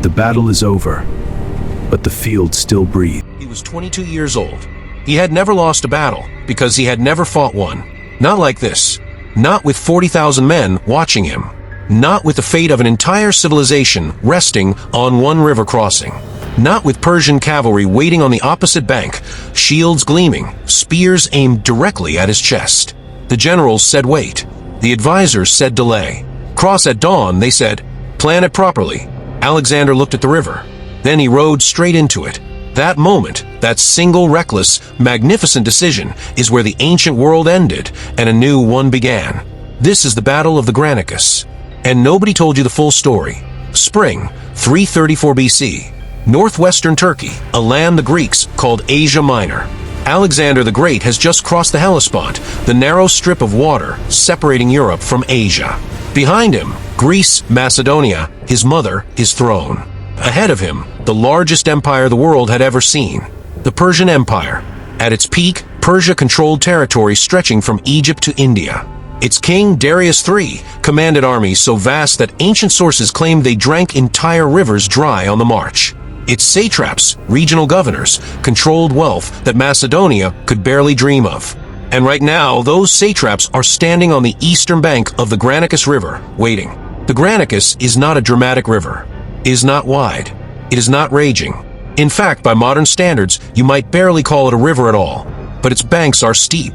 The battle is over, but the field still breathes. He was 22 years old. He had never lost a battle because he had never fought one. Not like this. Not with 40,000 men watching him. Not with the fate of an entire civilization resting on one river crossing. Not with Persian cavalry waiting on the opposite bank, shields gleaming, spears aimed directly at his chest. The generals said wait. The advisors said delay. Cross at dawn, they said. Plan it properly. Alexander looked at the river. Then he rode straight into it. That moment, that single reckless, magnificent decision, is where the ancient world ended and a new one began. This is the Battle of the Granicus. And nobody told you the full story. Spring, 334 BC. Northwestern Turkey, a land the Greeks called Asia Minor. Alexander the Great has just crossed the Hellespont, the narrow strip of water separating Europe from Asia. Behind him, Greece, Macedonia, his mother, his throne. Ahead of him, the largest empire the world had ever seen, the Persian Empire. At its peak, Persia controlled territory stretching from Egypt to India. Its king, Darius III, commanded armies so vast that ancient sources claimed they drank entire rivers dry on the march. Its satraps, regional governors, controlled wealth that Macedonia could barely dream of. And right now, those satraps are standing on the eastern bank of the Granicus River, waiting. The Granicus is not a dramatic river. It is not wide. It is not raging. In fact, by modern standards, you might barely call it a river at all. But its banks are steep.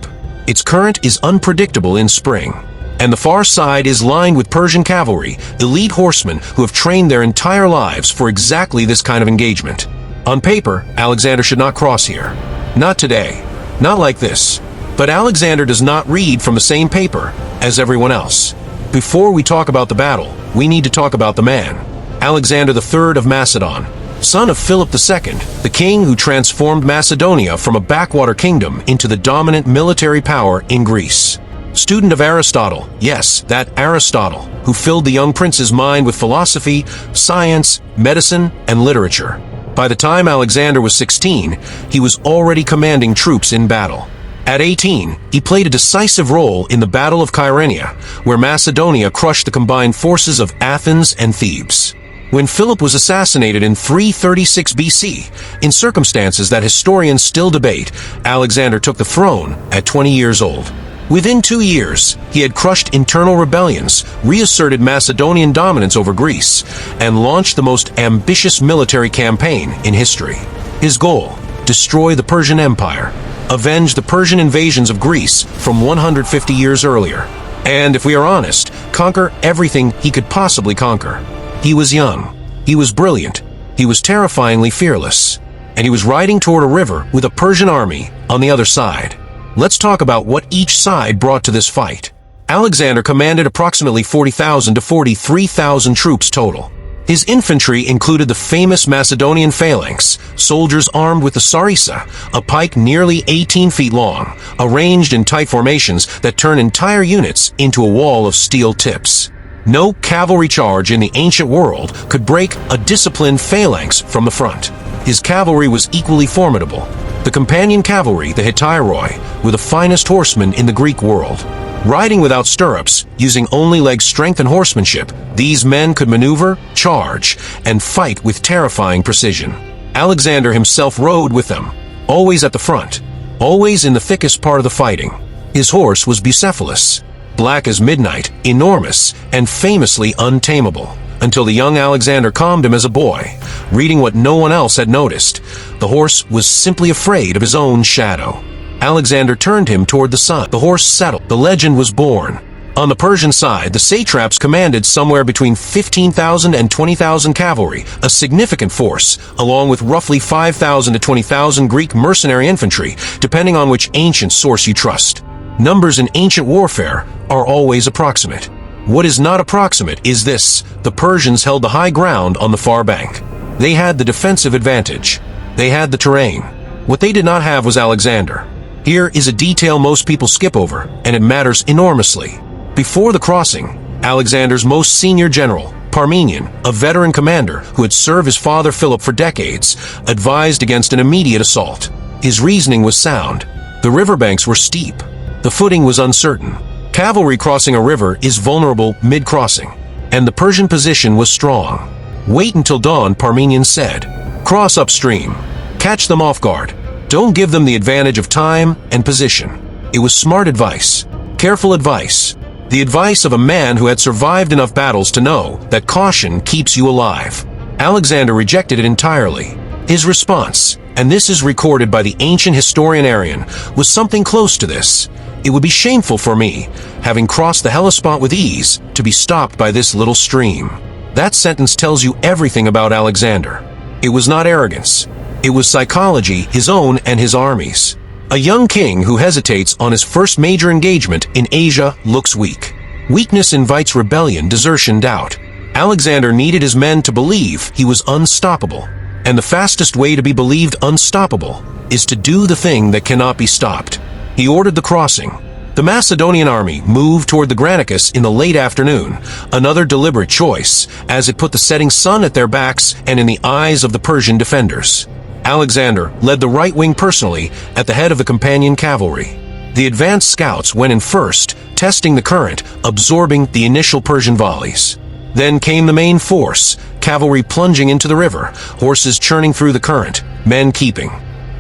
Its current is unpredictable in spring. And the far side is lined with Persian cavalry, elite horsemen who have trained their entire lives for exactly this kind of engagement. On paper, Alexander should not cross here. Not today. Not like this. But Alexander does not read from the same paper as everyone else. Before we talk about the battle, we need to talk about the man. Alexander III of Macedon, son of Philip II, the king who transformed Macedonia from a backwater kingdom into the dominant military power in Greece. Student of Aristotle, yes, that Aristotle, who filled the young prince's mind with philosophy, science, medicine, and literature. By the time Alexander was 16, he was already commanding troops in battle. At 18, he played a decisive role in the Battle of Kyrenia, where Macedonia crushed the combined forces of Athens and Thebes. When Philip was assassinated in 336 BC, in circumstances that historians still debate, Alexander took the throne at 20 years old. Within 2 years, he had crushed internal rebellions, reasserted Macedonian dominance over Greece, and launched the most ambitious military campaign in history. His goal: destroy the Persian Empire, avenge the Persian invasions of Greece from 150 years earlier, and, if we are honest, conquer everything he could possibly conquer. He was young, he was brilliant, he was terrifyingly fearless, and he was riding toward a river with a Persian army on the other side. Let's talk about what each side brought to this fight. Alexander commanded approximately 40,000 to 43,000 troops total. His infantry included the famous Macedonian phalanx, soldiers armed with the sarissa, a pike nearly 18 feet long, arranged in tight formations that turn entire units into a wall of steel tips. No cavalry charge in the ancient world could break a disciplined phalanx from the front. His cavalry was equally formidable. The companion cavalry, the hetairoi, were the finest horsemen in the Greek world. Riding without stirrups, using only leg strength and horsemanship, these men could maneuver, charge, and fight with terrifying precision. Alexander himself rode with them, always at the front, always in the thickest part of the fighting. His horse was Bucephalus, black as midnight, enormous, and famously untamable, until the young Alexander calmed him as a boy, reading what no one else had noticed. The horse was simply afraid of his own shadow. Alexander turned him toward the sun. The horse settled. The legend was born. On the Persian side, the satraps commanded somewhere between 15,000 and 20,000 cavalry, a significant force, along with roughly 5,000 to 20,000 Greek mercenary infantry, depending on which ancient source you trust. Numbers in ancient warfare are always approximate. What is not approximate is this: the Persians held the high ground on the far bank. They had the defensive advantage. They had the terrain. What they did not have was Alexander. Here is a detail most people skip over, and it matters enormously. Before the crossing, Alexander's most senior general, Parmenion, a veteran commander who had served his father Philip for decades, advised against an immediate assault. His reasoning was sound. The riverbanks were steep. The footing was uncertain. Cavalry crossing a river is vulnerable mid-crossing, and the Persian position was strong. "Wait until dawn," Parmenion said. "Cross upstream. Catch them off guard. Don't give them the advantage of time and position." It was smart advice. Careful advice. The advice of a man who had survived enough battles to know that caution keeps you alive. Alexander rejected it entirely. His response, and this is recorded by the ancient historian Arrian, was something close to this. "It would be shameful for me, having crossed the Hellespont with ease, to be stopped by this little stream." That sentence tells you everything about Alexander. It was not arrogance. It was psychology, his own and his army's. A young king who hesitates on his first major engagement in Asia looks weak. Weakness invites rebellion, desertion, doubt. Alexander needed his men to believe he was unstoppable. And the fastest way to be believed unstoppable is to do the thing that cannot be stopped. He ordered the crossing. The Macedonian army moved toward the Granicus in the late afternoon, another deliberate choice, as it put the setting sun at their backs and in the eyes of the Persian defenders. Alexander led the right wing personally at the head of the companion cavalry. The advanced scouts went in first, testing the current, absorbing the initial Persian volleys. Then came the main force, cavalry plunging into the river, horses churning through the current, men keeping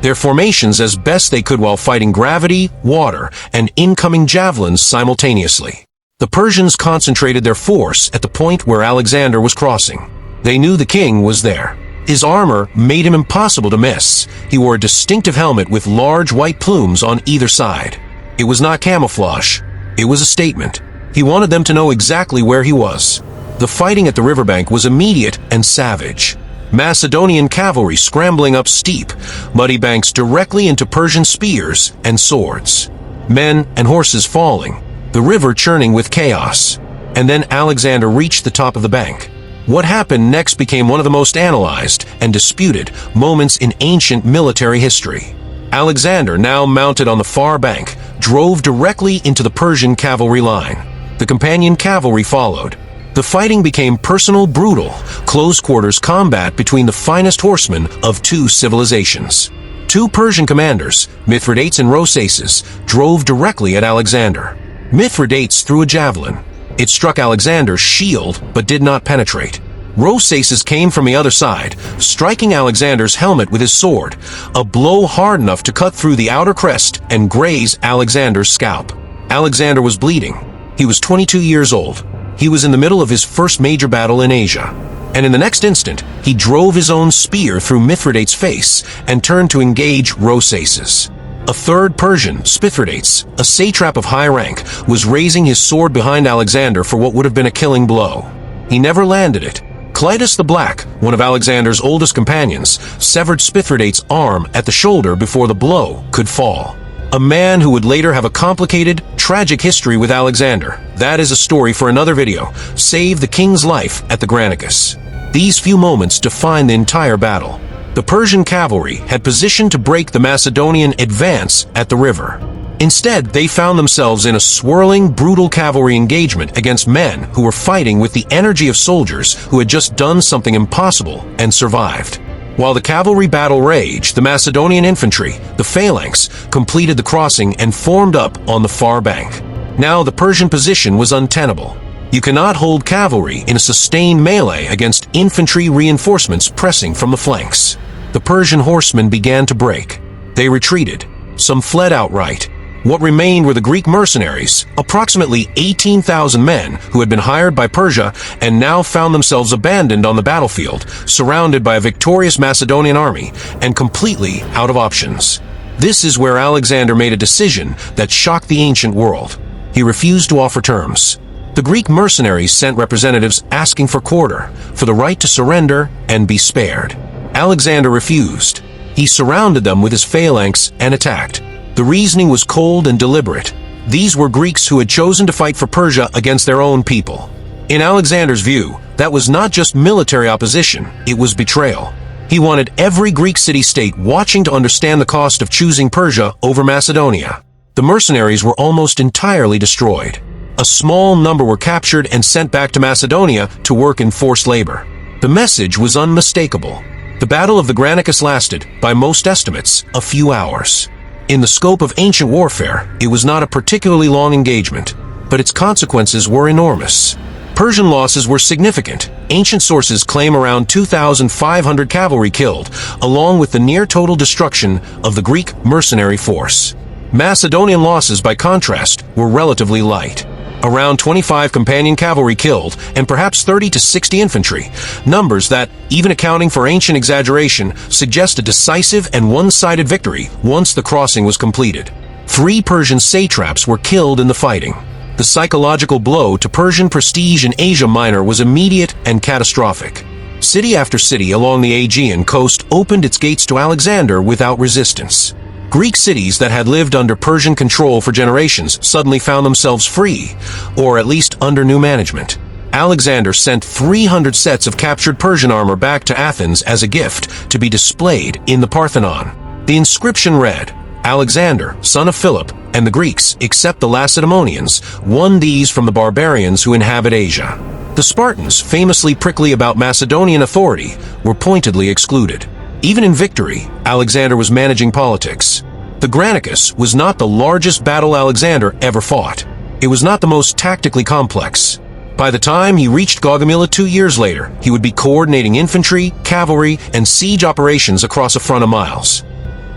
their formations as best they could while fighting gravity, water, and incoming javelins simultaneously. The Persians concentrated their force at the point where Alexander was crossing. They knew the king was there. His armor made him impossible to miss. He wore a distinctive helmet with large white plumes on either side. It was not camouflage. It was a statement. He wanted them to know exactly where he was. The fighting at the riverbank was immediate and savage. Macedonian cavalry scrambling up steep, muddy banks directly into Persian spears and swords. Men and horses falling, the river churning with chaos. And then Alexander reached the top of the bank. What happened next became one of the most analyzed and disputed moments in ancient military history. Alexander, now mounted on the far bank, drove directly into the Persian cavalry line. The companion cavalry followed. The fighting became personal, brutal, close-quarters combat between the finest horsemen of two civilizations. Two Persian commanders, Mithridates and Rosaces, drove directly at Alexander. Mithridates threw a javelin. It struck Alexander's shield, but did not penetrate. Rosaces came from the other side, striking Alexander's helmet with his sword, a blow hard enough to cut through the outer crest and graze Alexander's scalp. Alexander was bleeding. He was 22 years old. He was in the middle of his first major battle in Asia. And in the next instant, he drove his own spear through Mithridates' face and turned to engage Rosaces. A third Persian, Mithridates, a satrap of high rank, was raising his sword behind Alexander for what would have been a killing blow. He never landed it. Clitus the Black, one of Alexander's oldest companions, severed Mithridates' arm at the shoulder before the blow could fall. A man who would later have a complicated, tragic history with Alexander. That is a story for another video. Saved the king's life at the Granicus. These few moments define the entire battle. The Persian cavalry had positioned to break the Macedonian advance at the river. Instead, they found themselves in a swirling, brutal cavalry engagement against men who were fighting with the energy of soldiers who had just done something impossible and survived. While the cavalry battle raged, the Macedonian infantry, the phalanx, completed the crossing and formed up on the far bank. Now the Persian position was untenable. You cannot hold cavalry in a sustained melee against infantry reinforcements pressing from the flanks. The Persian horsemen began to break. They retreated. Some fled outright. What remained were the Greek mercenaries, approximately 18,000 men who had been hired by Persia and now found themselves abandoned on the battlefield, surrounded by a victorious Macedonian army and completely out of options. This is where Alexander made a decision that shocked the ancient world. He refused to offer terms. The Greek mercenaries sent representatives asking for quarter, for the right to surrender and be spared. Alexander refused. He surrounded them with his phalanx and attacked. The reasoning was cold and deliberate. These were Greeks who had chosen to fight for Persia against their own people. In Alexander's view, that was not just military opposition, it was betrayal. He wanted every Greek city-state watching to understand the cost of choosing Persia over Macedonia. The mercenaries were almost entirely destroyed. A small number were captured and sent back to Macedonia to work in forced labor. The message was unmistakable. The Battle of the Granicus lasted, by most estimates, a few hours. In the scope of ancient warfare, it was not a particularly long engagement, but its consequences were enormous. Persian losses were significant. Ancient sources claim around 2,500 cavalry killed, along with the near-total destruction of the Greek mercenary force. Macedonian losses, by contrast, were relatively light. Around 25 companion cavalry killed, and perhaps 30 to 60 infantry, numbers that, even accounting for ancient exaggeration, suggest a decisive and one-sided victory once the crossing was completed. 3 Persian satraps were killed in the fighting. The psychological blow to Persian prestige in Asia Minor was immediate and catastrophic. City after city along the Aegean coast opened its gates to Alexander without resistance. Greek cities that had lived under Persian control for generations suddenly found themselves free, or at least under new management. Alexander sent 300 sets of captured Persian armor back to Athens as a gift to be displayed in the Parthenon. The inscription read, "Alexander, son of Philip, and the Greeks, except the Lacedaemonians, won these from the barbarians who inhabit Asia." The Spartans, famously prickly about Macedonian authority, were pointedly excluded. Even in victory, Alexander was managing politics. The Granicus was not the largest battle Alexander ever fought. It was not the most tactically complex. By the time he reached Gaugamela 2 years later, he would be coordinating infantry, cavalry, and siege operations across a front of miles.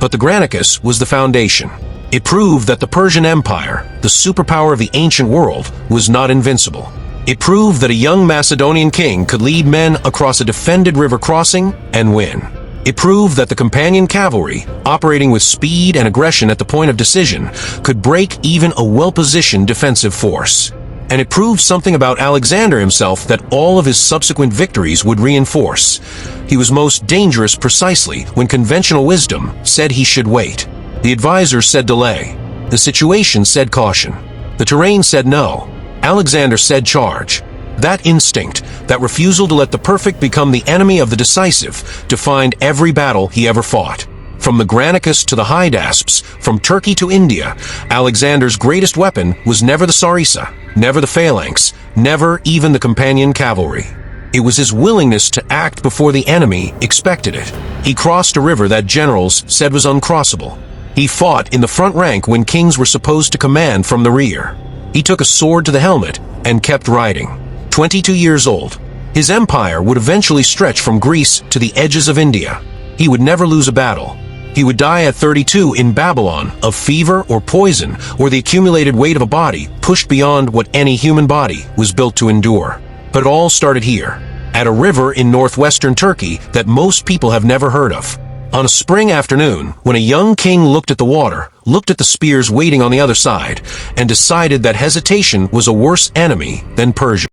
But the Granicus was the foundation. It proved that the Persian Empire, the superpower of the ancient world, was not invincible. It proved that a young Macedonian king could lead men across a defended river crossing and win. It proved that the companion cavalry, operating with speed and aggression at the point of decision, could break even a well-positioned defensive force. And it proved something about Alexander himself that all of his subsequent victories would reinforce. He was most dangerous precisely when conventional wisdom said he should wait. The advisors said delay. The situation said caution. The terrain said no. Alexander said charge. That instinct, that refusal to let the perfect become the enemy of the decisive, defined every battle he ever fought. From the Granicus to the Hydaspes, from Turkey to India, Alexander's greatest weapon was never the sarissa, never the phalanx, never even the companion cavalry. It was his willingness to act before the enemy expected it. He crossed a river that generals said was uncrossable. He fought in the front rank when kings were supposed to command from the rear. He took a sword to the helmet and kept riding. 22 years old, his empire would eventually stretch from Greece to the edges of India. He would never lose a battle. He would die at 32 in Babylon of fever or poison or the accumulated weight of a body pushed beyond what any human body was built to endure. But it all started here, at a river in northwestern Turkey that most people have never heard of. On a spring afternoon, when a young king looked at the water, looked at the spears waiting on the other side, and decided that hesitation was a worse enemy than Persia.